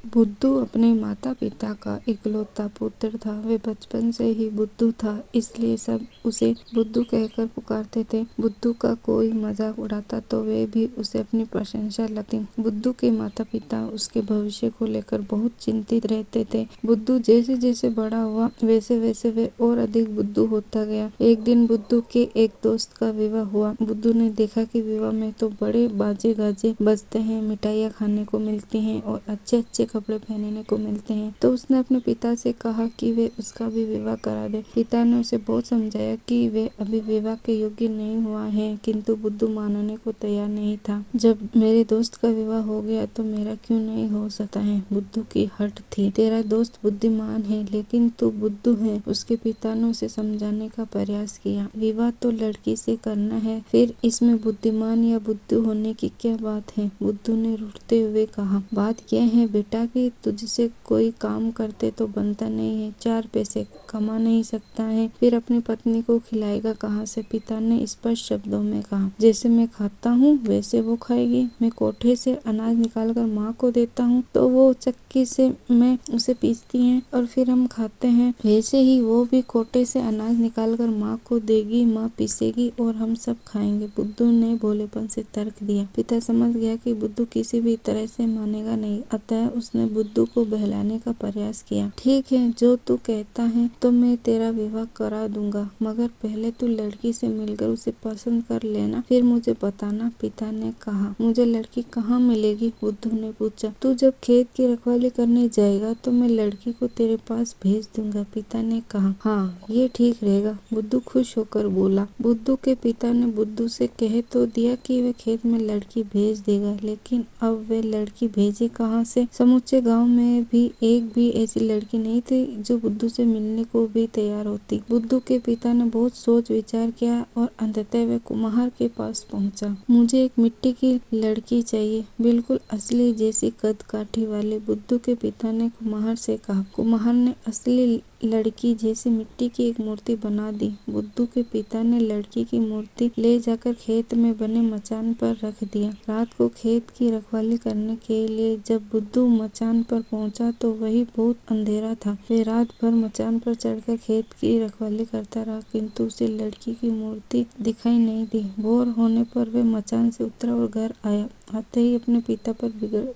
बुद्धू अपने माता पिता का इकलौता पुत्र था। वे बचपन से ही बुद्धू था, इसलिए सब उसे बुद्धू कहकर पुकारते थे। बुद्धू का कोई मजाक उड़ाता तो वे भी उसे अपनी प्रशंसा लगती। बुद्धू के माता पिता उसके भविष्य को लेकर बहुत चिंतित रहते थे। बुद्धू जैसे जैसे बड़ा हुआ वैसे वैसे वे और अधिक बुद्धू होता गया। एक दिन बुद्धू के एक दोस्त का विवाह हुआ। बुद्धू ने देखा कि विवाह में तो बड़े बाजे गाजे बजते हैं, मिठाइयाँ खाने को मिलती हैं और अच्छे अच्छे कपड़े पहनने को मिलते हैं। तो उसने अपने पिता से कहा कि वे उसका भी विवाह करा दे। पिता ने उसे बहुत समझाया कि वे अभी विवाह के योग्य नहीं हुआ है, किंतु बुद्धू मानने को तैयार नहीं था। जब मेरे दोस्त का विवाह हो गया तो मेरा क्यों नहीं हो सकता है, बुद्धू की हट थी। तेरा दोस्त बुद्धिमान है लेकिन तू बुद्धू है। उसके पिता ने उसे समझाने का प्रयास किया। विवाह तो लड़की से करना है, फिर इसमें बुद्धिमान या बुद्धू होने की क्या बात है, बुद्धू ने रूठते हुए कहा। बात यह है बेटा कि तुझसे कोई काम करते तो बनता नहीं है, 4 पैसे कमा नहीं सकता है, फिर अपनी पत्नी को खिलाएगा कहाँ से। पिता ने स्पष्ट शब्दों में कहा। जैसे मैं खाता हूँ वैसे वो खाएगी। मैं कोठे से अनाज निकालकर माँ को देता हूँ तो वो चक्की से मैं उसे पीसती है और फिर हम खाते हैं, वैसे ही वो भी कोठे से अनाज निकालकर माँ को देगी, माँ पीसेगी और हम सब खाएंगे। बुद्धू ने भोलेपन से तर्क दिया। पिता समझ गया कि बुद्धू किसी भी तरह से मानेगा नहीं, अतः उसने बुद्धू को बहलाने का प्रयास किया। ठीक है, जो तू कहता है तो मैं तेरा विवाह करा दूंगा, मगर पहले तू लड़की से मिलकर उसे पसंद कर लेना, फिर मुझे बताना। पिता ने कहा। मुझे लड़की कहाँ मिलेगी, बुद्धू ने पूछा। तू जब खेत की रखवाली करने जाएगा तो मैं लड़की को तेरे पास भेज दूंगा, पिता ने कहा। हाँ, ये ठीक रहेगा, बुद्धू खुश होकर बोला। बुद्धू के पिता ने बुद्धू से कह तो दिया कि वे खेत में लड़की भेज देगा, लेकिन अब वे लड़की भेजे कहाँ से। समूचे गांव में भी एक भी ऐसी लड़की नहीं थी जो बुद्धू से मिलने को भी तैयार होती। बुद्धू के पिता ने बहुत सोच विचार किया और अंततः वे कुम्हार के पास पहुंचा। मुझे एक मिट्टी की लड़की चाहिए, बिल्कुल असली जैसी कद काठी वाली, बुद्धू के पिता ने कुम्हार से कहा। कुम्हार ने असली लड़की जैसी मिट्टी की एक मूर्ति बना दी। बुद्धू के पिता ने लड़की की मूर्ति ले जाकर खेत में बने मचान पर रख दिया। रात को खेत की रखवाली करने के लिए जब बुद्धू मचान पर पहुंचा तो वही बहुत अंधेरा था। वे रात भर मचान पर चढ़कर खेत की रखवाली करता रहा, किंतु उसे लड़की की मूर्ति दिखाई नहीं दी। भोर होने पर वे मचान से उतरा और घर आया। आते ही अपने पिता पर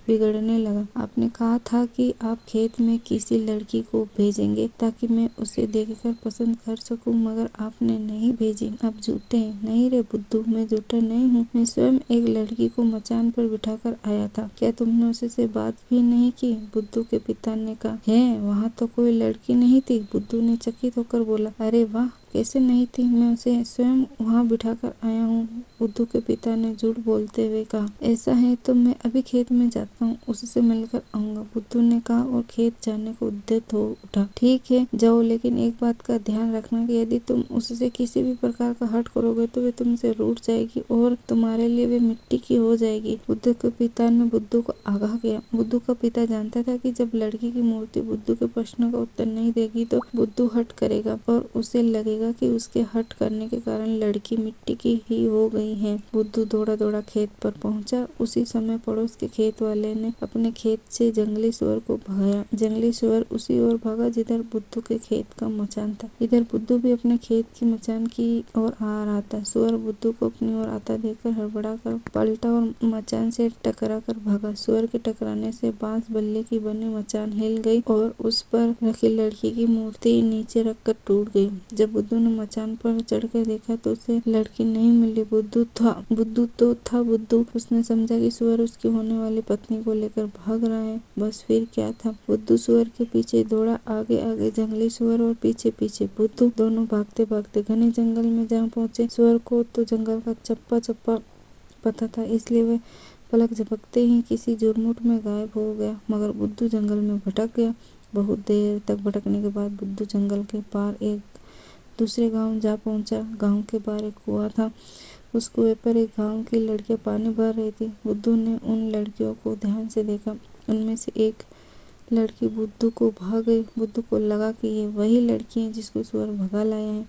बिगड़ने लगा। आपने कहा था कि आप खेत में किसी लड़की को भेजेंगे ताकि मैं उसे देखकर पसंद कर सकूं, मगर आपने नहीं भेजी। आप झूठे हैं। नहीं रे बुद्धू, मैं झूठा नहीं हूँ। मैं स्वयं एक लड़की को मचान पर बिठाकर आया था। क्या तुमने उससे बात भी नहीं की, बुद्धू के पिता ने कहा। है, वहाँ तो कोई लड़की नहीं थी, बुद्धू ने चकित होकर बोला। अरे वाह, कैसे नहीं थी, मैं उसे स्वयं वहाँ बिठाकर आया हूँ, बुद्धू के पिता ने झूठ बोलते हुए कहा। ऐसा है तो मैं अभी खेत में जाता हूँ, उससे मिलकर आऊंगा, बुद्धू ने कहा और खेत जाने को उद्यत हो उठा। ठीक है, जाओ, लेकिन एक बात का ध्यान रखना कि यदि तुम उससे किसी भी प्रकार का हट करोगे तो वे तुमसे रूठ जाएगी और तुम्हारे लिए वे मिट्टी की हो जाएगी। बुद्धू के पिता ने बुद्धू को आगाह किया। बुद्धू का पिता जानता था कि जब लड़की की मूर्ति बुद्धू के प्रश्नों का उत्तर नहीं देगी तो बुद्धू हट करेगा और उसे लगेगा कि उसके हट करने के कारण लड़की मिट्टी की ही हो गई है। बुद्धू दौड़ा दौड़ा खेत पर पहुंचा। उसी समय पड़ोस के खेत वाले ने अपने खेत से जंगली सुअर को भगाया। जंगली सुअर उसी ओर भागा जिधर बुद्धू के खेत का मचान था। इधर बुद्धू भी अपने खेत की मचान की ओर आ रहा था। सुअर बुद्धू को अपनी ओर आता देखकर हड़बड़ा कर पलटा और मचान से टकरा कर भागा। सुअर के टकराने से बांस बल्ले की बनी मचान हिल गई और उस पर रखी लड़की की मूर्ति नीचे रखकर टूट गई। जब बुद्धू ने मचान पर चढ़कर देखा तो उसे लड़की नहीं मिली। बुद्धू तो था बुद्धू। उसने समझा कि सुअर उसकी होने वाली पत्नी को लेकर भाग रहा है। बस फिर क्या था, बुद्धू सुअर के पीछे दौड़ा, आगे आगे जंगली सुअर और पीछे पीछे बुद्धू। दोनों भागते भागते घने जंगल में जहाँ पहुंचे। सुअर को तो जंगल का चप्पा चप्पा पता था, इसलिए वह पलक झपकते ही किसी झुरमुट में गायब हो गया, मगर बुद्धू जंगल में भटक गया। बहुत देर तक भटकने के बाद बुद्धू जंगल के पार एक दूसरे गांव जा पहुंचा। गांव के बाहर एक कुआं था। उस कुएं पर एक गांव की लड़कियां पानी भर रही थी। बुद्धू ने उन लड़कियों को ध्यान से देखा। उनमें से एक लड़की बुद्धू को भाग गई। बुद्धू को लगा कि ये वही लड़की है जिसको सुअर भगा लाया है।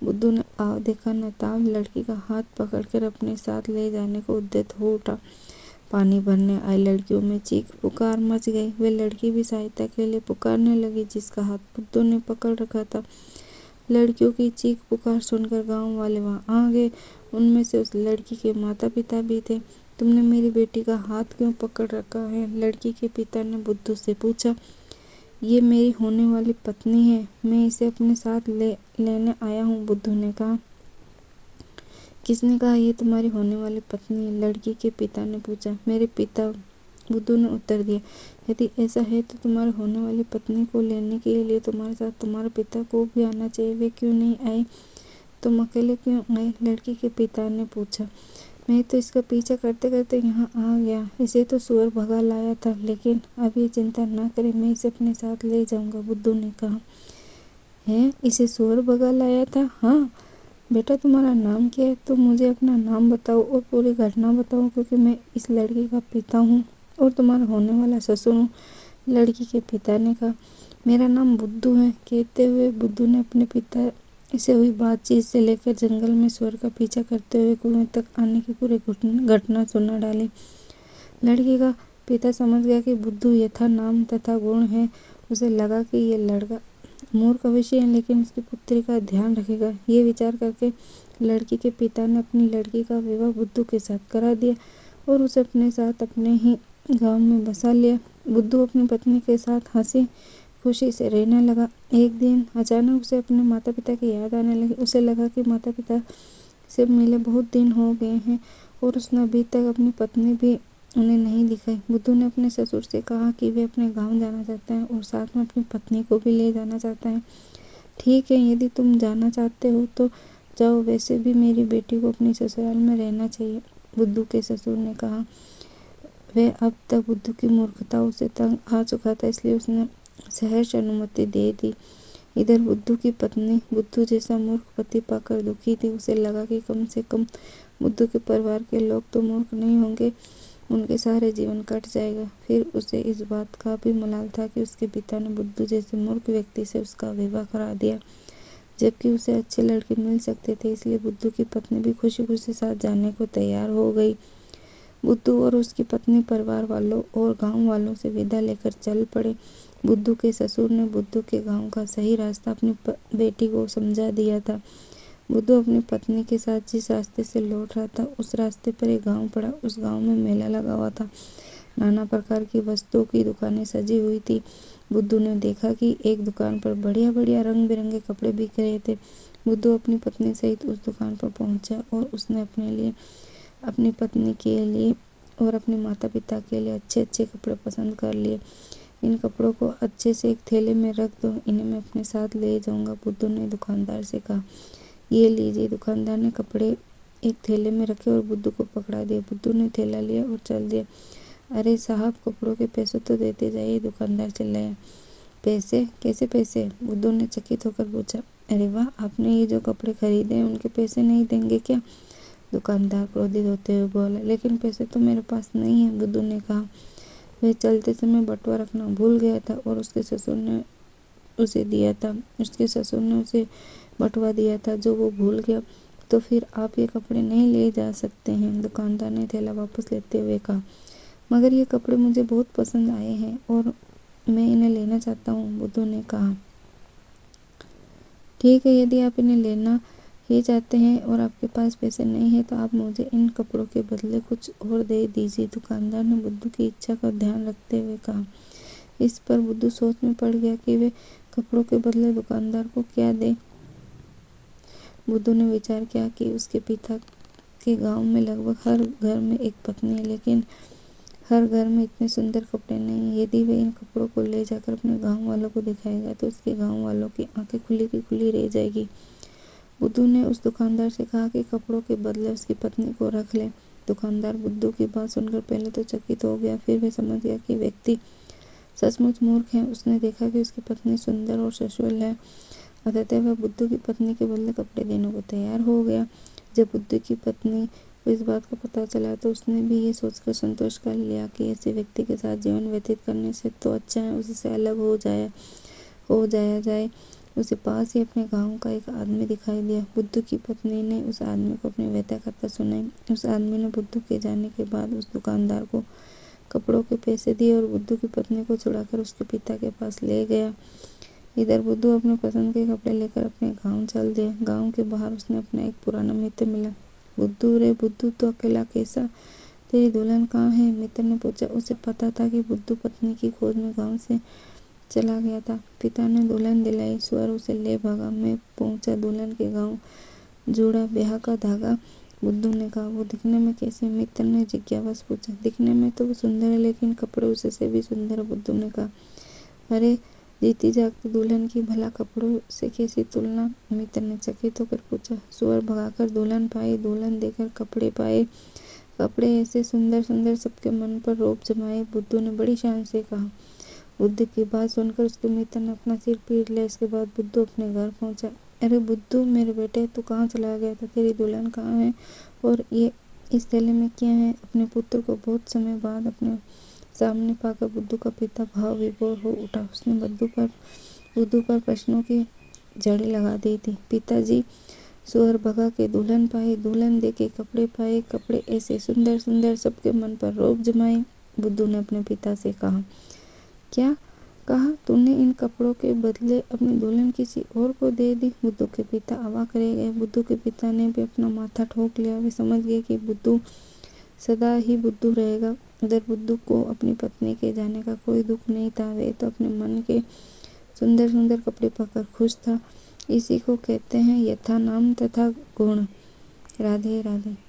बुद्धू ने देखा न ताब लड़की का हाथ पकड़कर अपने साथ ले जाने को उद्यत हो उठा। पानी भरने आई लड़कियों में चीख पुकार मच गई। वे लड़की भी सहायता के लिए पुकारने लगी जिसका हाथ बुद्धू ने पकड़ रखा था। लड़कियों की चीख पुकार सुनकर गांव वाले वहां आ गए। उनमें से उस लड़की के माता पिता भी थे। तुमने मेरी बेटी का हाथ क्यों पकड़ रखा है? लड़की के पिता ने बुद्धू से पूछा। ये मेरी होने वाली पत्नी है, मैं इसे अपने साथ लेने आया हूँ, बुद्धू ने कहा। किसने कहा ये तुम्हारी होने वाली पत्नी है? लड़की के पिता ने पूछा। मेरे पिता, बुद्धू ने उत्तर दिया। यदि ऐसा है तो तुम्हारी होने वाली पत्नी को लेने के लिए तुम्हारे साथ तुम्हारे पिता को भी आना चाहिए। वे क्यों नहीं आए? तुम अकेले क्यों आए? लड़की के पिता ने पूछा। मैं तो इसका पीछा करते करते यहाँ आ गया। इसे तो सुअर भगा लाया था, लेकिन अब ये चिंता न करें, मैं इसे अपने साथ ले जाऊंगा, बुद्धू ने कहा। है, इसे सुअर भगा लाया था? हाँ बेटा, तुम्हारा नाम क्या है? तुम मुझे अपना नाम बताओ और पूरी घटना बताओ, क्योंकि मैं इस लड़की का पिता हूँ और तुम्हारा होने वाला ससुर हूँ, लड़की के पिता ने कहा। मेरा नाम बुद्धू है, कहते हुए बुद्धू ने अपने पिता से हुई बातचीत से लेकर जंगल में सुअर का पीछा करते हुए कुएं तक आने की पूरी घटना सुना डाली। लड़की का पिता समझ गया कि बुद्धू यथा नाम तथा गुण है। उसे लगा कि ये लड़का मूर्ख अवश्य है, लेकिन उसकी पुत्री का ध्यान रखेगा। ये विचार करके लड़की के पिता ने अपनी लड़की का विवाह बुद्धू के साथ करा दिया और उसे अपने साथ अपने ही गांव में बसा लिया। बुद्धू अपनी पत्नी के साथ हंसी खुशी से रहने लगा। एक दिन अचानक उसे अपने माता पिता की याद आने लगी। उसे लगा कि माता पिता से मिले बहुत दिन हो गए हैं और उसने अभी तक अपनी पत्नी भी उन्हें नहीं दिखाई। बुद्धू ने अपने ससुर से कहा कि वे अपने गांव जाना चाहते हैं और साथ में अपनी पत्नी को भी ले जाना चाहते हैं। ठीक है, यदि तुम जाना चाहते हो तो जाओ, वैसे भी मेरी बेटी को अपनी ससुराल में रहना चाहिए, बुद्धू के ससुर ने कहा। वह अब तक बुद्धू की मूर्खताओं से तंग आ चुका था, इसलिए उसने सहर्ष अनुमति दे दी। इधर बुद्धू की पत्नी बुद्धू जैसा मूर्ख पति पाकर दुखी थी। उसे लगा कि कम से कम बुद्धू के परिवार के लोग तो मूर्ख नहीं होंगे, उनके सारे जीवन कट जाएगा। फिर उसे इस बात का भी मलाल था कि उसके पिता ने बुद्धू जैसे मूर्ख व्यक्ति से उसका विवाह करा दिया, जबकि उसे अच्छे लड़के मिल सकते थे। इसलिए बुद्धू की पत्नी भी खुशी खुशी साथ जाने को तैयार हो गई। बुद्धू और उसकी पत्नी परिवार वालों और गांव वालों से विदा लेकर चल पड़े। बुद्धू के ससुर ने बुद्धू के गांव का सही रास्ता अपनी बेटी को समझा दिया था। बुद्धू अपनी पत्नी के साथ जिस रास्ते से लौट रहा था, उस रास्ते पर एक गांव पड़ा। उस गांव में मेला लगा हुआ था। नाना प्रकार की वस्तुओं की दुकानें सजी हुई थी। बुद्धू ने देखा कि एक दुकान पर बढ़िया बढ़िया रंग बिरंगे कपड़े बिक रहे थे। बुद्धू अपनी पत्नी सहित उस दुकान पर पहुंचा और उसने अपने लिए, अपनी पत्नी के लिए और अपने माता पिता के लिए अच्छे अच्छे कपड़े पसंद कर लिए। इन कपड़ों को अच्छे से एक थैले में रख दो, इन्हें मैं अपने साथ ले जाऊंगा, बुद्धू ने दुकानदार से कहा। ये लीजिए। दुकानदार ने कपड़े एक थैले में रखे और बुद्धू को पकड़ा दिया। बुद्धू ने थैला लिया और चल दिया। अरे साहब, कपड़ों के पैसे तो देते जाइए, दुकानदार चिल्लाया। पैसे? कैसे पैसे? बुद्धू ने चकित होकर पूछा। अरे वाह, आपने ये जो कपड़े खरीदे हैं उनके पैसे नहीं देंगे क्या? दुकानदार क्रोधित होते हुए बोला। लेकिन पैसे तो मेरे पास नहीं है, बुद्धू ने कहा। वह चलते समय बटुआ रखना भूल गया था और उसके ससुर ने उसे दिया था। उसके ससुर ने उसे बटुआ दिया था जो वो भूल गया। तो फिर आप ये कपड़े नहीं ले जा सकते हैं, दुकानदार ने थैला वापस लेते हुए कहा। मगर ये कपड़े मुझे बहुत पसंद आए हैं और मैं इन्हें लेना चाहता हूँ, बुद्धू ने कहा। ठीक है, यदि आप इन्हें लेना ही चाहते हैं और आपके पास पैसे नहीं है तो आप मुझे इन कपड़ों के बदले कुछ और दे दीजिए, दुकानदार ने बुद्धू की इच्छा का ध्यान रखते हुए कहा। इस पर बुद्धू सोच में पड़ गया कि वे कपड़ों के बदले दुकानदार को क्या दे। बुद्धू ने विचार किया कि उसके पिता के गांव में लगभग हर घर में एक पत्नी है, लेकिन हर घर में इतने सुंदर कपड़े नहीं हैं। यदि वह इन कपड़ों को ले जाकर अपने गांव वालों को दिखाएगा तो उसके गांव वालों की आंखें खुली की खुली रह जाएगी। बुद्धू ने उस दुकानदार से कहा कि कपड़ों के बदले उसकी पत्नी को रख ले। दुकानदार बुद्धू की बात सुनकर पहले तो चकित हो गया, फिर वह समझ गया कि व्यक्ति सचमुच मूर्ख है। उसने देखा कि उसकी पत्नी सुंदर और सशुल है, अतः वह बुद्धू की पत्नी के बदले कपड़े देने को तैयार हो गया। जब बुद्धू की पत्नी को इस बात का पता चला तो उसने भी ये सोचकर संतोष कर लिया कि ऐसे व्यक्ति के साथ जीवन व्यतीत करने से तो अच्छा है उससे अलग हो जाया जाए। उसे पास ही अपने गांव का एक आदमी दिखाई दिया। बुद्धू की पत्नी ने उस आदमी को अपनी व्यथा कथा सुनाई। उस आदमी ने बुद्धू के जाने के बाद उस दुकानदार को कपड़ों के पैसे दिए और बुद्धू की पत्नी को छुड़ाकर उसके पिता के पास ले गया। इधर बुद्धू अपने पसंद के कपड़े लेकर अपने गांव चल दिया। गांव के बाहर उसने अपना एक पुराना मित्र मिला। बुद्धू रे बुद्धू, तो अकेला कैसा? तेरी दुल्हन कहाँ है? मित्र ने पूछा। उसे पता था कि बुद्धू पत्नी की खोज में गांव से चला गया था। पिता ने दुल्हन दिलाई। सुअर उसे ले भागा। मैं पहुंचा दुल्हन के गांव, जोड़ा ब्याह का धागा। बुद्धू ने कहा। वो दिखने में कैसे? मित्र ने जिज्ञावश पूछा। दिखने में तो वो सुंदर है, लेकिन कपड़े उससे भी सुंदर है, बुद्धू ने कहा। अरे जीती जागती दुल्हन की भला कपड़ों से कैसी तुलना? मित्र ने चकित होकर पूछा। सुअर भगाकर दुल्हन पाई, दुल्हन देकर कपड़े पाए, कपड़े ऐसे सुंदर सुंदर सबके मन पर रौब जमाए, बुद्धू ने बड़ी शान से कहा। बुद्धू की बात सुनकर उसके मित्र ने अपना सिर पीट लिया। इसके बाद बुद्धू अपने घर पहुंचा। अरे बुद्धू मेरे बेटे, तू कहाँ चला गया था? तेरी दुल्हन कहाँ है? और ये इस थैले में क्या है? अपने पुत्र को बहुत समय बाद अपने सामने पाकर बुद्धू का पिता भाव विभोर हो उठा। उसने बुद्धू पर प्रश्नों की झड़ी लगा दी थी। पिताजी, सुअर भगा के दुल्हन पाई, दुल्हन दे के कपड़े पाए, कपड़े ऐसे सुंदर सुंदर सबके मन पर रौब जमाए, बुद्धू ने अपने पिता से कहा। क्या कहा तूने? इन कपड़ों के बदले अपनी दुल्हन किसी और को दे दी? बुद्धू के पिता अवाक रह गए। बुद्धू के पिता ने भी अपना माथा ठोक लिया। वे समझ गए कि बुद्धू सदा ही बुद्धू रहेगा। उधर बुद्धू को अपनी पत्नी के जाने का कोई दुख नहीं था। वे तो अपने मन के सुंदर सुंदर कपड़े पाकर खुश था। इसी को कहते हैं यथा नाम तथा गुण। राधे राधे।